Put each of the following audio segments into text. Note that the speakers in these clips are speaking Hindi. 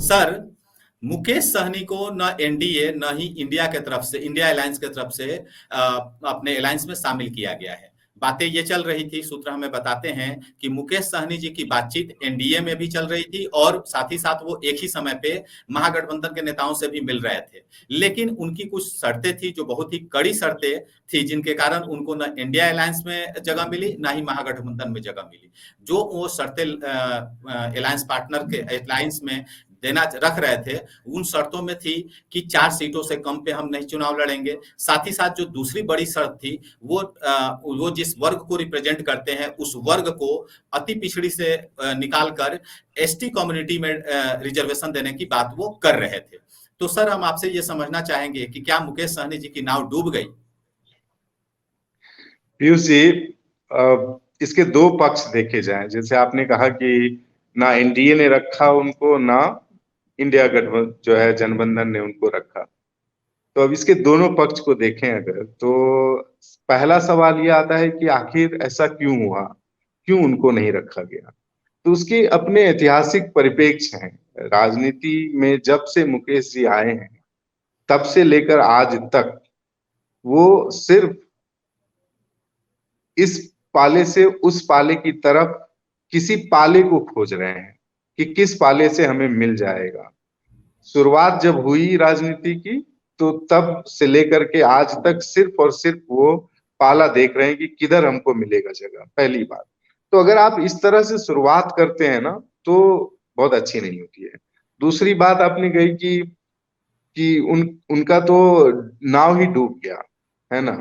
सर, मुकेश सहनी को न एनडीए न ही इंडिया के तरफ से, इंडिया अलायंस के तरफ से अपने अलायंस में शामिल किया गया है। बातें ये चल रही थी, सूत्र हमें बताते हैं कि मुकेश सहनी जी की बातचीत एनडीए में भी चल रही थी और साथ ही साथ वो एक ही समय पे महागठबंधन के नेताओं से भी मिल रहे थे। लेकिन उनकी कुछ शर्तें थी जो बहुत ही कड़ी शर्तें थी, जिनके कारण उनको न इंडिया अलायंस में जगह मिली न ही महागठबंधन में जगह मिली। जो वो शर्तें अलायंस पार्टनर के अलायंस में देना रख रहे थे, उन शर्तों में थी कि 4 सीटों से कम पे हम नहीं चुनाव लड़ेंगे। साथ ही साथ जो दूसरी बड़ी शर्त थी, वो जिस वर्ग को रिप्रेजेंट करते हैं उस वर्ग को अति पिछड़ी से निकाल कर एसटी कम्युनिटी में रिजर्वेशन देने की बात वो कर रहे थे। तो सर, हम आपसे ये समझना चाहेंगे कि क्या मुकेश सहनी जी की नाव डूब गई? पीयूष जी, इसके दो पक्ष देखे जाएं। जैसे आपने कहा कि ना एनडीए ने रखा उनको, ना इंडिया गठबंधन जो है जनबंधन ने उनको रखा। तो अब इसके दोनों पक्ष को देखें अगर, तो पहला सवाल ये आता है कि आखिर ऐसा क्यों हुआ, क्यों उनको नहीं रखा गया। तो उसके अपने ऐतिहासिक परिप्रेक्ष्य हैं। राजनीति में जब से मुकेश जी आए हैं तब से लेकर आज तक वो सिर्फ इस पाले से उस पाले की तरफ किसी पाले को खोज रहे हैं कि किस पाले से हमें मिल जाएगा। शुरुआत जब हुई राजनीति की, तो तब से लेकर के आज तक सिर्फ और सिर्फ वो पाला देख रहे हैं कि किधर हमको मिलेगा जगह। पहली बात तो अगर आप इस तरह से शुरुआत करते हैं ना, तो बहुत अच्छी नहीं होती है। दूसरी बात आपने कही कि उनका तो नाव ही डूब गया, है ना।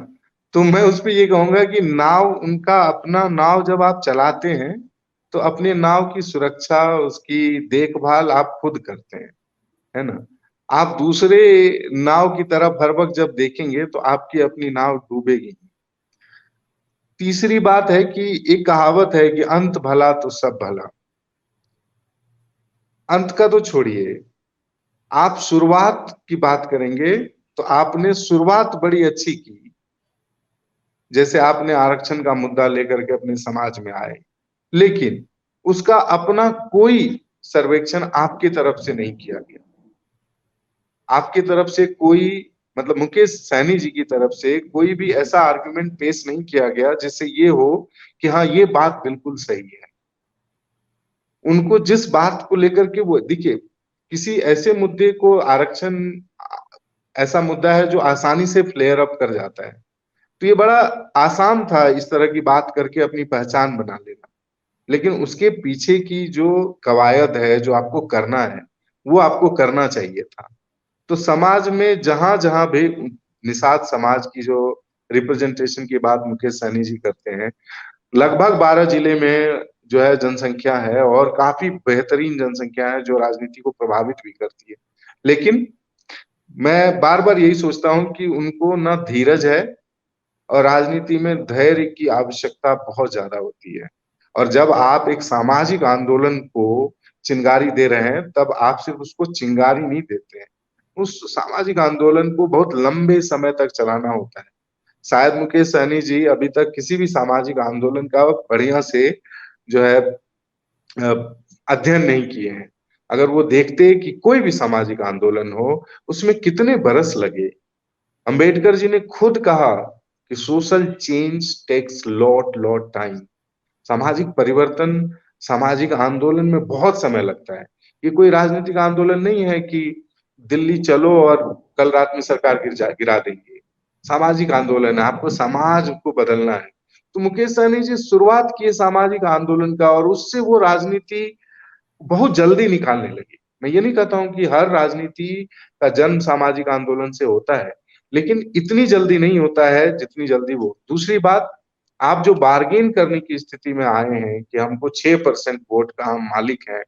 तो मैं उस पे ये कहूंगा कि नाव, उनका अपना नाव जब आप चलाते हैं तो अपने नाव की सुरक्षा, उसकी देखभाल आप खुद करते हैं, है ना। आप दूसरे नाव की तरफ हर वक्त जब देखेंगे तो आपकी अपनी नाव डूबेगी। तीसरी बात है कि एक कहावत है कि अंत भला तो सब भला। अंत का तो छोड़िए, आप शुरुआत की बात करेंगे तो आपने शुरुआत बड़ी अच्छी की। जैसे आपने आरक्षण का मुद्दा लेकर के अपने समाज में आए, लेकिन उसका अपना कोई सर्वेक्षण आपकी तरफ से नहीं किया गया। आपकी तरफ से कोई, मतलब मुकेश सहनी जी की तरफ से कोई भी ऐसा आर्गुमेंट पेश नहीं किया गया जिससे ये हो कि हाँ ये बात बिल्कुल सही है। उनको जिस बात को लेकर के, वो देखिए, किसी ऐसे मुद्दे को आरक्षण ऐसा मुद्दा है जो आसानी से फ्लेयर अप कर जाता है। तो ये बड़ा आसान था इस तरह की बात करके अपनी पहचान बना लेना, लेकिन उसके पीछे की जो कवायद है, जो आपको करना है, वो आपको करना चाहिए था। तो समाज में जहां जहां भी निषाद समाज की जो रिप्रेजेंटेशन की बात मुकेश सहनी जी करते हैं, लगभग 12 जिले में जो है जनसंख्या है और काफी बेहतरीन जनसंख्या है जो राजनीति को प्रभावित भी करती है। लेकिन मैं बार बार यही सोचता हूं कि उनको ना धीरज है, और राजनीति में धैर्य की आवश्यकता बहुत ज्यादा होती है। और जब आप एक सामाजिक आंदोलन को चिंगारी दे रहे हैं, तब आप सिर्फ उसको चिंगारी नहीं देते हैं, उस सामाजिक आंदोलन को बहुत लंबे समय तक चलाना होता है। शायद मुकेश सहनी जी अभी तक किसी भी सामाजिक आंदोलन का बढ़िया से जो है अध्ययन नहीं किए हैं। अगर वो देखते कि कोई भी सामाजिक आंदोलन हो उसमें कितने बरस लगे। अंबेडकर जी ने खुद कहा कि social change takes lot lot time. सामाजिक परिवर्तन, सामाजिक आंदोलन में बहुत समय लगता है। ये कोई राजनीतिक आंदोलन नहीं है कि दिल्ली चलो और कल रात में सरकार गिरा देंगे। सामाजिक आंदोलन है, आपको समाज को बदलना है। तो मुकेश सहनी जी शुरुआत किए सामाजिक आंदोलन का, और उससे वो राजनीति बहुत जल्दी निकालने लगी। मैं ये नहीं कहता हूं कि हर राजनीति का जन्म सामाजिक आंदोलन से होता है, लेकिन इतनी जल्दी नहीं होता है जितनी जल्दी वो। दूसरी बात, आप जो बार्गेन करने की स्थिति में आए हैं कि हमको 6% वोट का हम मालिक हैं,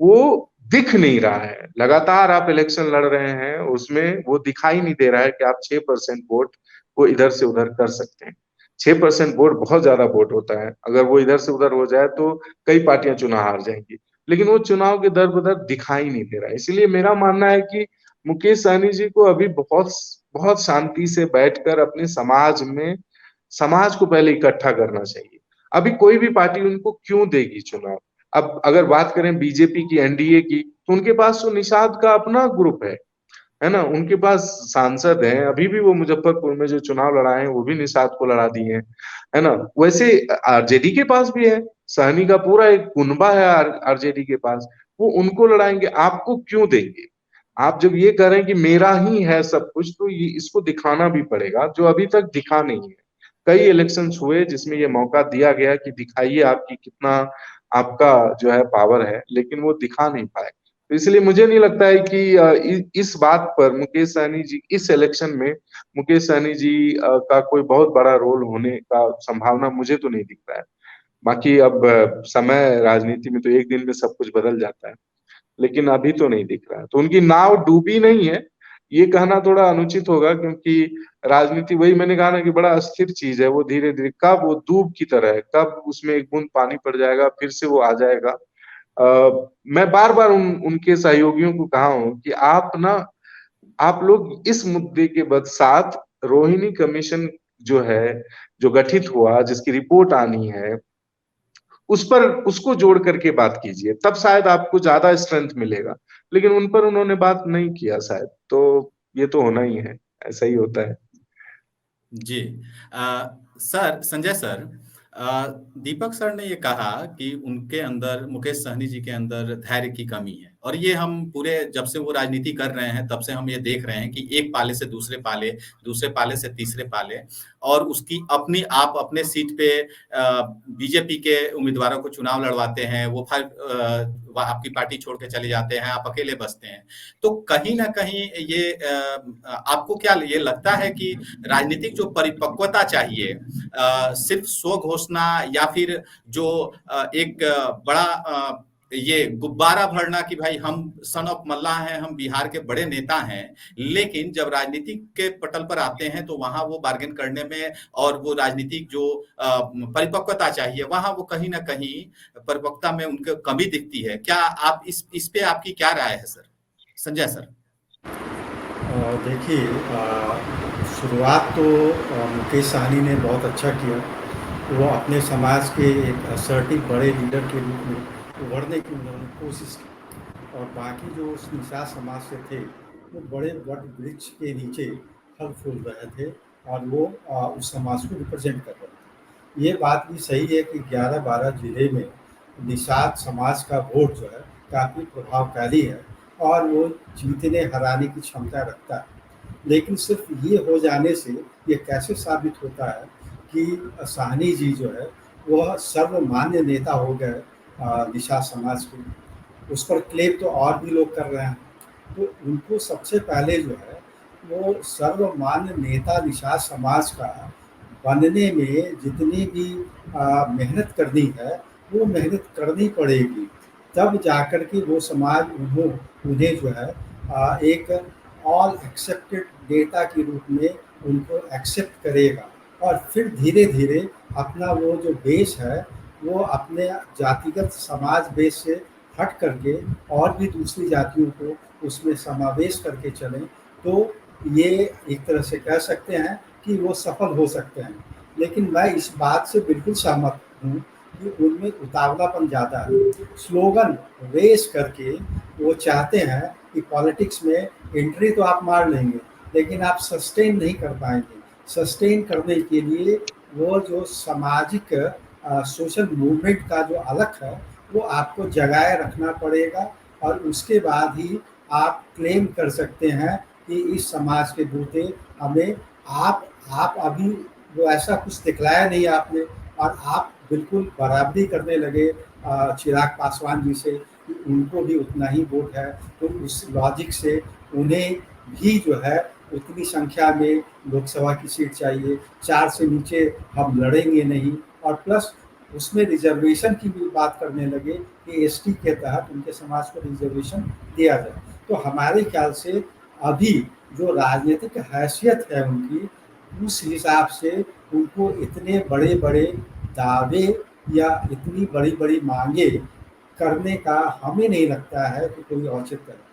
वो दिख नहीं रहा है। लगातार आप इलेक्शन लड़ रहे हैं, उसमें वो दिखाई नहीं दे रहा है कि आप 6% वोट को इधर से उधर कर सकते हैं। 6% वोट बहुत ज्यादा वोट होता है। अगर वो इधर से उधर हो जाए तो कई पार्टियां चुनाव हार जाएंगी, लेकिन वो चुनाव के दर बदर दिखाई नहीं दे रहा है। इसलिए मेरा मानना है कि मुकेश सहनी जी को अभी बहुत बहुत शांति से बैठकर अपने समाज में, समाज को पहले इकट्ठा करना चाहिए। अभी कोई भी पार्टी उनको क्यों देगी चुनाव? अब अगर बात करें बीजेपी की, एनडीए की, तो उनके पास तो निषाद का अपना ग्रुप है ना, उनके पास सांसद हैं, अभी भी वो मुजफ्फरपुर में जो चुनाव लड़ाए हैं वो भी निषाद को लड़ा दिए हैं, है ना। वैसे आरजेडी के पास भी है, सहनी का पूरा एक कुनबा है आरजेडी के पास, वो उनको लड़ाएंगे, आपको क्यों देंगे। आप जब ये कह रहे हैं कि मेरा ही है सब कुछ, तो ये इसको दिखाना भी पड़ेगा, जो अभी तक दिखा नहीं है। कई इलेक्शंस हुए जिसमें ये मौका दिया गया कि दिखाइए आपकी कितना, आपका जो है पावर है, लेकिन वो दिखा नहीं पाए। तो इसलिए मुझे नहीं लगता है कि इस बात पर मुकेश सहनी जी इस इलेक्शन में, मुकेश सहनी जी का कोई बहुत बड़ा रोल होने का संभावना मुझे तो नहीं दिख रहा है। बाकी अब समय राजनीति में तो एक दिन में सब कुछ बदल जाता है, लेकिन अभी तो नहीं दिख रहा है। तो उनकी नाव डूबी नहीं है, ये कहना थोड़ा अनुचित होगा, क्योंकि राजनीति, वही मैंने कहा ना कि बड़ा अस्थिर चीज है, वो धीरे धीरे, कब वो दूब की तरह है, कब उसमें एक बूंद पानी पड़ जाएगा फिर से वो आ जाएगा। मैं बार बार उनके सहयोगियों को कहा हूं कि आप ना, आप लोग इस मुद्दे के बाद साथ रोहिणी कमीशन जो है, जो गठित हुआ, जिसकी रिपोर्ट आनी है, उस पर, उसको जोड़ करके बात कीजिए, तब शायद आपको ज्यादा स्ट्रेंथ मिलेगा। लेकिन उन पर उन्होंने बात नहीं किया शायद, तो ये तो होना ही है, ऐसा ही होता है। जी। सर, संजय सर, दीपक सर ने ये कहा कि उनके अंदर, मुकेश सहनी जी के अंदर धैर्य की कमी है, और ये हम पूरे, जब से वो राजनीति कर रहे हैं तब से हम ये देख रहे हैं कि एक पाले से दूसरे पाले, दूसरे पाले से तीसरे पाले, और उसकी अपनी, आप अपने सीट पे बीजेपी के उम्मीदवारों को चुनाव लड़वाते हैं, वो फिर आपकी पार्टी छोड़ के चले जाते हैं, आप अकेले बचते हैं। तो कहीं न कहीं ये आपको क्या ये लगता है कि राजनीतिक जो परिपक्वता चाहिए, सिर्फ स्व घोषणा या फिर जो एक बड़ा ये गुब्बारा भरना कि भाई हम सन ऑफ मल्लाह हैं, हम बिहार के बड़े नेता हैं, लेकिन जब राजनीति के पटल पर आते हैं तो वहां वो बार्गेन करने में, और वो राजनीतिक जो परिपक्वता चाहिए वहां वो कहीं ना कहीं परिपक्वता में उनके कमी दिखती है। क्या आप इस पे आपकी क्या राय है सर, संजय सर? देखिए, शुरुआत तो मुकेश सहनी ने बहुत अच्छा किया। वो अपने समाज के एक असर्टिव बड़े लीडर के रूप में उभरने की उन्होंने कोशिश की, और बाकी जो उस निषाद समाज से थे वो बड़े वट वृक्ष के नीचे फल फूल रहे थे, और वो उस समाज को रिप्रेजेंट कर रहे थे। ये बात भी सही है कि 11-12 जिले में निषाद समाज का वोट जो है काफ़ी प्रभावकारी है, और वो जीतने हराने की क्षमता रखता है। लेकिन सिर्फ ये हो जाने से ये कैसे साबित होता है कि सहनी जी जो है वह सर्वमान्य नेता हो गए निषाद समाज के। उस पर क्लेम तो और भी लोग कर रहे हैं। तो उनको सबसे पहले जो है वो सर्वमान्य नेता निषाद समाज का बनने में जितनी भी मेहनत करनी है वो मेहनत करनी पड़ेगी, तब जाकर के वो समाज उन्हें जो है एक ऑल एक्सेप्टेड नेता के रूप में उनको एक्सेप्ट करेगा, और फिर धीरे धीरे अपना वो जो बेस है वो अपने जातिगत समाज बेस से हट करके और भी दूसरी जातियों को उसमें समावेश करके चलें, तो ये एक तरह से कह सकते हैं कि वो सफल हो सकते हैं। लेकिन मैं इस बात से बिल्कुल सहमत हूँ कि उनमें उतावलापन ज़्यादा है। स्लोगन रेस करके वो चाहते हैं कि पॉलिटिक्स में एंट्री तो आप मार लेंगे, लेकिन आप सस्टेन नहीं कर पाएंगे। सस्टेन करने के लिए वो जो सामाजिक सोशल मूवमेंट का जो अलग है वो आपको जगाए रखना पड़ेगा, और उसके बाद ही आप क्लेम कर सकते हैं कि इस समाज के बूते हमें आप अभी वो ऐसा कुछ दिखलाया नहीं आपने, और आप बिल्कुल बराबरी करने लगे चिराग पासवान जी से कि उनको भी उतना ही वोट है, तो उस लॉजिक से उन्हें भी जो है उतनी संख्या में लोकसभा की सीट चाहिए, 4 से नीचे हम लड़ेंगे नहीं। और प्लस उसमें रिजर्वेशन की भी बात करने लगे कि एसटी के तहत उनके समाज को रिजर्वेशन दिया जाए। तो हमारे ख्याल से अभी जो राजनीतिक हैसियत है उनकी, उस हिसाब से उनको इतने बड़े बड़े दावे या इतनी बड़ी बड़ी मांगे करने का हमें नहीं लगता है कि कोई औचित्य है।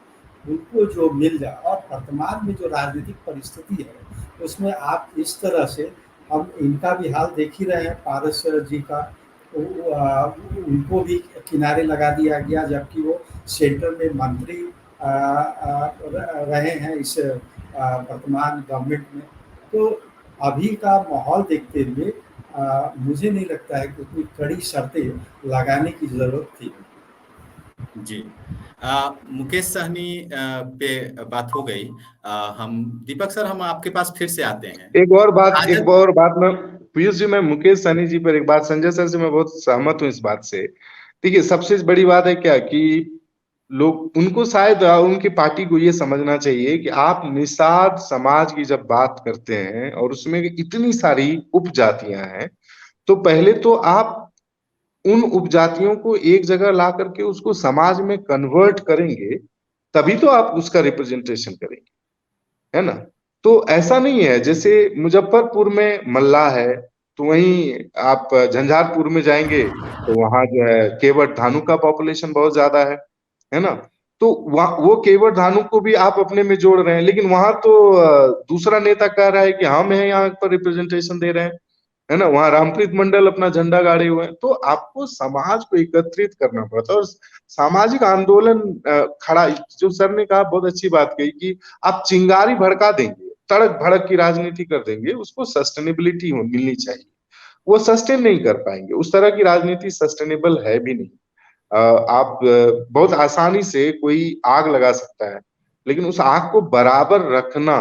उनको जो मिल जाए, और वर्तमान में जो राजनीतिक परिस्थिति है उसमें आप इस तरह से, हम इनका भी हाल देख ही रहे हैं, पारस जी का, उनको भी किनारे लगा दिया गया, जबकि वो सेंटर में मंत्री रहे हैं इस वर्तमान गवर्नमेंट में। तो अभी का माहौल देखते हुए मुझे नहीं लगता है कि उतनी कड़ी शर्तें लगाने की ज़रूरत थी। जी। मुकेश सहनी पे बात हो गई। हम दीपक सर, हम आपके पास फिर से आते हैं। एक और राजद बात मैं पीयूष जी, मैं मुकेश सहनी जी पर एक बात, संजय सर से मैं बहुत सहमत हूँ इस बात से। देखिए, सबसे बड़ी बात है क्या कि लोग, उनको शायद उनकी पार्टी को ये समझना चाहिए कि आप निषाद समाज की जब बात करते हैं और उसमें इतनी सारी उपजातियां हैं, तो पहले तो आप उन उपजातियों को एक जगह ला करके उसको समाज में कन्वर्ट करेंगे, तभी तो आप उसका रिप्रेजेंटेशन करेंगे, है ना। तो ऐसा नहीं है जैसे मुजफ्फरपुर में मल्लाह है, तो वहीं आप झंझारपुर में जाएंगे तो वहां जो है केवट धानु का पॉपुलेशन बहुत ज्यादा है ना। तो वहाँ वो केवट धानु को भी आप अपने में जोड़ रहे हैं, लेकिन वहां तो दूसरा नेता कह रहा है कि हम हैं यहाँ पर रिप्रेजेंटेशन दे रहे हैं, है ना। वहां रामप्रीत मंडल अपना झंडा गाड़े हुए हैं। तो आपको समाज को एकत्रित करना पड़ता है और सामाजिक आंदोलन खड़ा, जो सर ने कहा बहुत अच्छी बात कही कि आप चिंगारी भड़का देंगे, तड़क भड़क की राजनीति कर देंगे, उसको सस्टेनेबिलिटी मिलनी चाहिए। वो सस्टेन नहीं कर पाएंगे, उस तरह की राजनीति सस्टेनेबल है भी नहीं। आप बहुत आसानी से कोई आग लगा सकता है, लेकिन उस आग को बराबर रखना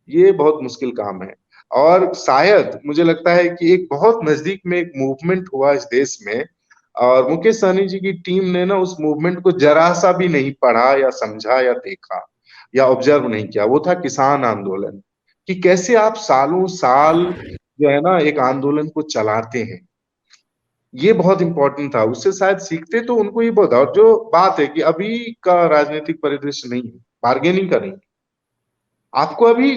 ये बहुत मुश्किल काम है। और शायद मुझे लगता है कि एक बहुत नजदीक में एक मूवमेंट हुआ इस देश में, और मुकेश सहनी जी की टीम ने ना उस मूवमेंट को जरा सा भी नहीं पढ़ा या समझा या देखा या ऑब्जर्व नहीं किया। वो था किसान आंदोलन, कि कैसे आप सालों साल जो है ना एक आंदोलन को चलाते हैं। ये बहुत इंपॉर्टेंट था, उससे शायद सीखते तो उनको ये बहुत। और जो बात है कि अभी का राजनीतिक परिदृश्य नहीं है बार्गेनिंग का, नहीं। आपको अभी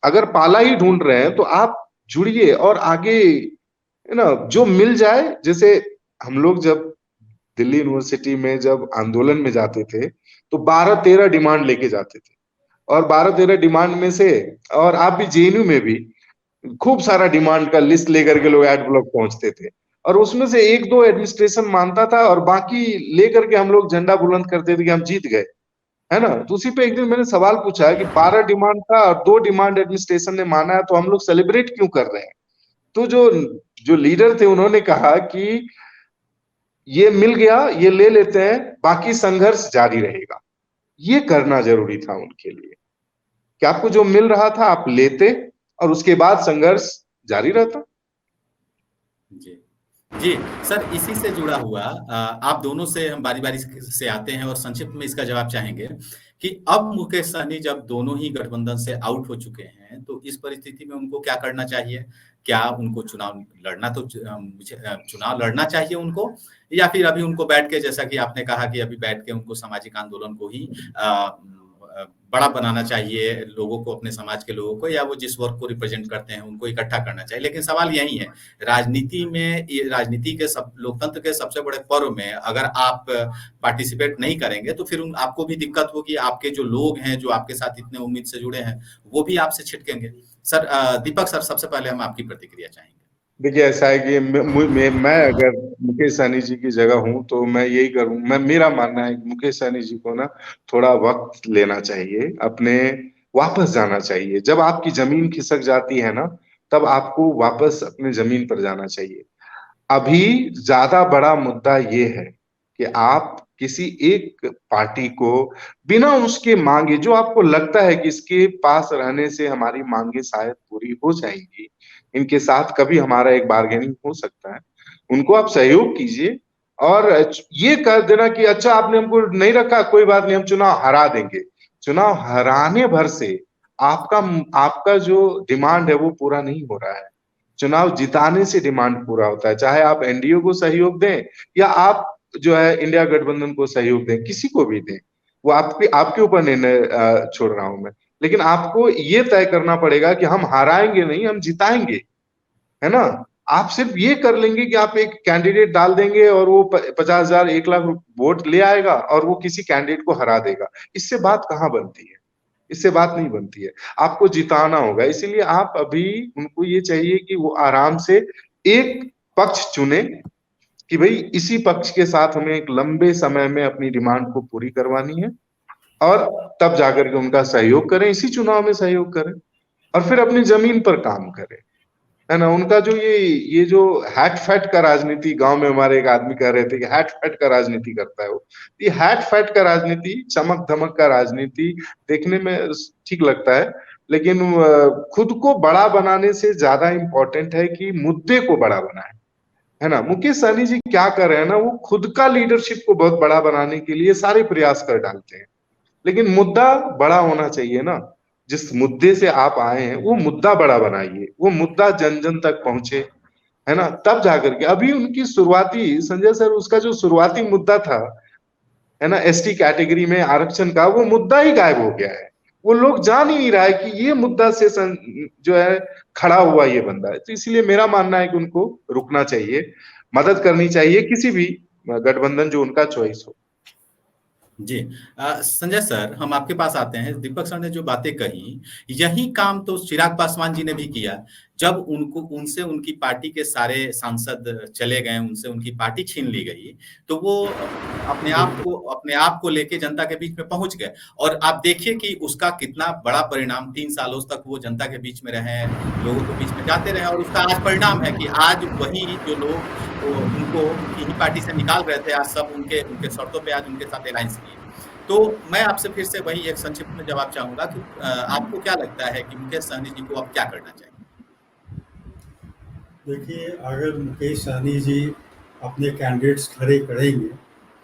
अगर पाला ही ढूंढ रहे हैं तो आप जुड़िए और आगे, है ना, जो मिल जाए। जैसे हम लोग जब दिल्ली यूनिवर्सिटी में जब आंदोलन में जाते थे तो 12-13 डिमांड लेके जाते थे, और 12-13 डिमांड में से, और आप भी जेएनयू में भी खूब सारा डिमांड का लिस्ट लेकर के लोग एड ब्लॉक पहुंचते थे, और उसमें से एक दो एडमिनिस्ट्रेशन मानता था और बाकी लेकर के हम लोग झंडा बुलंद करते थे कि हम जीत गए, है ना। तो उसी पे एक दिन मैंने सवाल पूछा है कि 12 डिमांड था और 2 डिमांड एडमिनिस्ट्रेशन ने माना है, तो हम लोग सेलिब्रेट क्यों कर रहे हैं। तो जो जो लीडर थे उन्होंने कहा कि ये मिल गया, ये ले लेते हैं, बाकी संघर्ष जारी रहेगा। ये करना जरूरी था उनके लिए, कि आपको जो मिल रहा था आप लेते और उसके बाद संघर्ष जारी रहता। जी। जी, सर, इसी से जुड़ा हुआ आप दोनों से हम बारी-बारी से आते हैं और संक्षिप्त में इसका जवाब चाहेंगे कि अब मुकेश सहनी जब दोनों ही गठबंधन से आउट हो चुके हैं, तो इस परिस्थिति में उनको क्या करना चाहिए? क्या उनको चुनाव लड़ना चुनाव लड़ना चाहिए उनको, या फिर अभी उनको बैठ के, जैसा कि आपने कहा कि अभी बैठ के उनको सामाजिक आंदोलन को ही बड़ा बनाना चाहिए, लोगों को, अपने समाज के लोगों को, या वो जिस वर्ग को रिप्रेजेंट करते हैं उनको इकट्ठा करना चाहिए? लेकिन सवाल यही है, राजनीति में, ये राजनीति के लोकतंत्र के सबसे बड़े पर्व में अगर आप पार्टिसिपेट नहीं करेंगे तो फिर आपको भी दिक्कत होगी, आपके जो लोग हैं जो आपके साथ इतने उम्मीद से जुड़े हैं वो भी आपसे छिटकेंगे। सर, दीपक सर, सबसे पहले हम आपकी प्रतिक्रिया चाहेंगे। देखिए, ऐसा है कि मैं अगर मुकेश सहनी जी की जगह हूं तो मैं यही करूं। मेरा मानना है कि मुकेश सहनी जी को ना थोड़ा वक्त लेना चाहिए, अपने वापस जाना चाहिए। जब आपकी जमीन खिसक जाती है ना, तब आपको वापस अपने जमीन पर जाना चाहिए। अभी ज्यादा बड़ा मुद्दा ये है कि आप किसी एक पार्टी को बिना उसके मांगे, जो आपको लगता है कि इसके पास रहने से हमारी मांगे शायद पूरी हो जाएंगी, इनके साथ कभी हमारा एक बार्गेनिंग हो सकता है, उनको आप सहयोग कीजिए और ये कह देना कि अच्छा आपने हमको नहीं रखा, कोई बात नहीं, हम चुनाव हरा देंगे। चुनाव हराने भर से आपका आपका जो डिमांड है वो पूरा नहीं हो रहा है। चुनाव जिताने से डिमांड पूरा होता है, चाहे आप एनडीए को सहयोग दें या आप जो है इंडिया गठबंधन को सहयोग दें, किसी को भी दें, वो आपके आपके ऊपर निर्णय छोड़ रहा हूं मैं। लेकिन आपको ये तय करना पड़ेगा कि हम हराएंगे नहीं, हम जिताएंगे, है ना। आप सिर्फ ये कर लेंगे कि आप एक कैंडिडेट डाल देंगे और वो 50,000 1 लाख वोट ले आएगा और वो किसी कैंडिडेट को हरा देगा, इससे बात कहाँ बनती है, इससे बात नहीं बनती है। आपको जिताना होगा, इसीलिए आप अभी उनको ये चाहिए कि वो आराम से एक पक्ष चुने कि भाई इसी पक्ष के साथ हमें एक लंबे समय में अपनी डिमांड को पूरी करवानी है, और तब जाकर के उनका सहयोग करें, इसी चुनाव में सहयोग करें और फिर अपनी जमीन पर काम करें, है ना। उनका जो ये जो हैट फैट का राजनीति, गांव में हमारे एक आदमी कह रहे थे कि हैट फैट का राजनीति करता है वो। ये हैट फैट का राजनीति, चमक धमक का राजनीति देखने में ठीक लगता है, लेकिन खुद को बड़ा बनाने से ज्यादा इंपॉर्टेंट है कि मुद्दे को बड़ा बनाए, है ना। मुकेश सहनी जी क्या कर रहे हैं ना, वो खुद का लीडरशिप को बहुत बड़ा बनाने के लिए सारे प्रयास कर डालते हैं, लेकिन मुद्दा बड़ा होना चाहिए ना। जिस मुद्दे से आप आए हैं वो मुद्दा बड़ा बनाइए, वो मुद्दा जन जन तक पहुंचे, है ना। तब जाकर के अभी उनकी शुरुआती, संजय सर, उसका जो शुरुआती मुद्दा था, है ना, एसटी कैटेगरी में आरक्षण का, वो मुद्दा ही गायब हो गया है। वो लोग जान ही नहीं रहा है कि ये मुद्दा से जो है खड़ा हुआ ये बंदा है। तो इसलिए मेरा मानना है कि उनको रुकना चाहिए, मदद करनी चाहिए किसी भी गठबंधन जो उनका चॉइस हो। जी। संजय सर, हम आपके पास आते हैं। दीपक सर ने जो बातें कही, यही काम तो चिराग पासवान जी ने भी किया। जब उनको उनसे उनकी पार्टी के सारे सांसद चले गए, उनसे उनकी पार्टी छीन ली गई, तो वो अपने आप को लेके जनता के बीच में पहुंच गए। और आप देखिए कि उसका कितना बड़ा परिणाम, 3 सालों तक वो जनता के बीच में रहे, लोगों के बीच में जाते रहे, और उसका आज परिणाम है कि आज वही जो लोग उनको उनकी ही पार्टी से निकाल रहे थे, आज सब उनके उनके शर्तों पे आज उनके साथ अलायंस किए। तो मैं आपसे फिर से वही एक संक्षिप्त में जवाब चाहूंगा कि आपको क्या लगता है कि मुकेश सहनी जी को अब क्या करना चाहिए? देखिए, अगर मुकेश सहनी जी अपने कैंडिडेट्स खड़े करेंगे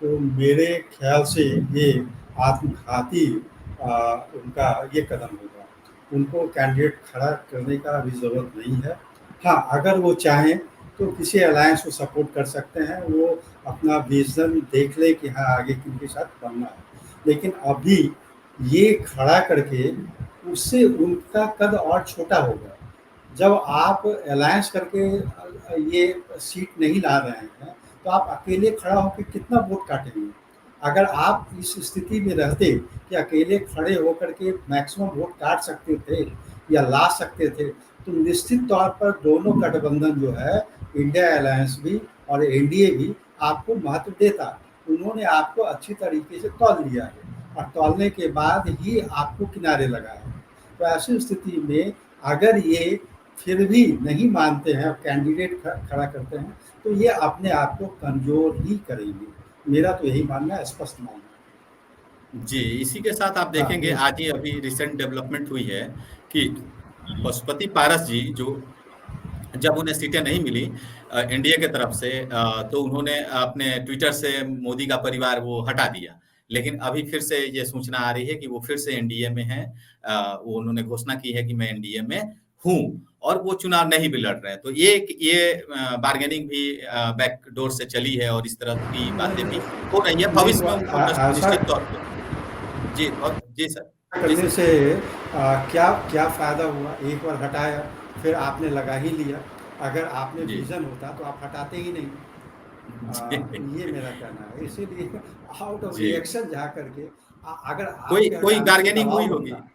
तो मेरे ख्याल से ये आत्मघाती उनका ये कदम होगा। उनको कैंडिडेट खड़ा करने का अभी ज़रूरत नहीं है। हाँ, अगर वो चाहें तो किसी अलायंस को सपोर्ट कर सकते हैं, वो अपना विजन देख ले कि हाँ आगे किनके साथ बनना है। लेकिन अभी ये खड़ा करके उससे उनका कद और छोटा होगा। जब आप अलायंस करके ये सीट नहीं ला रहे हैं तो आप अकेले खड़ा होकर कितना वोट काटेंगे। अगर आप इस स्थिति में रहते कि अकेले खड़े होकर के मैक्सिमम वोट काट सकते थे या ला सकते थे, तो निश्चित तौर पर दोनों गठबंधन जो है, इंडिया अलायंस भी और एनडीए भी, आपको महत्व देता। उन्होंने आपको अच्छी तरीके से तौल लिया है और तौलने के बाद ही आपको किनारे लगाया है। तो ऐसी स्थिति में अगर ये फिर भी नहीं मानते हैं और कैंडिडेट खड़ा करते हैं तो ये अपने आप को कमजोर ही करेंगे। मेरा तो यही मानना है, स्पष्ट मानना है। जी, इसी के साथ आप देखेंगे आज ही अभी रिसेंट डेवलपमेंट हुई है कि पशुपति पारस जी, जो जब उन्हें सीटें नहीं मिली एनडीए के तरफ से, तो उन्होंने अपने ट्विटर से मोदी का परिवार वो हटा दिया। लेकिन अभी फिर से ये सूचना आ रही है कि वो फिर से एनडीए में हैं। वो उन्होंने घोषणा की है कि मैं एनडीए में हूँ, और वो चुनाव नहीं भी लड़ रहे हैं। तो ये बार्गेनिंग भी बैकडोर से चली है, और इस तरह की बातें भी हो रही है। भविष्य में उनको निश्चित तौर पे जी, और जी सर, जी करने सर। से क्या क्या फ़ायदा हुआ? एक बार हटाया, फिर आपने लगा ही लिया। अगर आपने जी। विज़न होता तो आप हटाते ही नहीं। जी। ये मेरा कहना है। इसीलिए आउट ऑफ जी। रिएक्शन जा करके अगर कोई आपके कोई हटाने से बार्गेनिंग हुई दबाव होगी। बनता,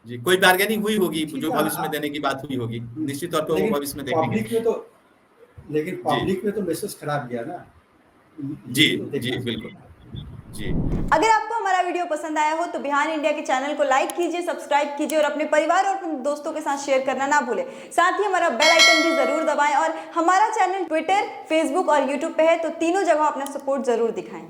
जी, कोई बार्गेनिंग हुई होगी, ठीक जो है। भविष्य में देने की बात हुई होगी। निश्चित तौर पे वो लेकिन भविष्य में देखेंगे। पब्लिक में तो लेकिन जी, पब्लिक में तो मैसेज खराब गया ना। जी, ये भी तो जी, देखना बिल्कुल। चाहिए। जी। अगर आपको हमारा वीडियो पसंद आया हो तो बिहान इंडिया के चैनल को लाइक कीजिए, सब्सक्राइब कीजिए और अपने परिवार और अपने दोस्तों के साथ शेयर करना ना भूलें। साथ ही हमारा बेल आइकन भी जरूर दबाएं और हमारा चैनल ट्विटर, फेसबुक और यूट्यूब पे है, तो तीनों जगह अपना सपोर्ट जरूर दिखाएं।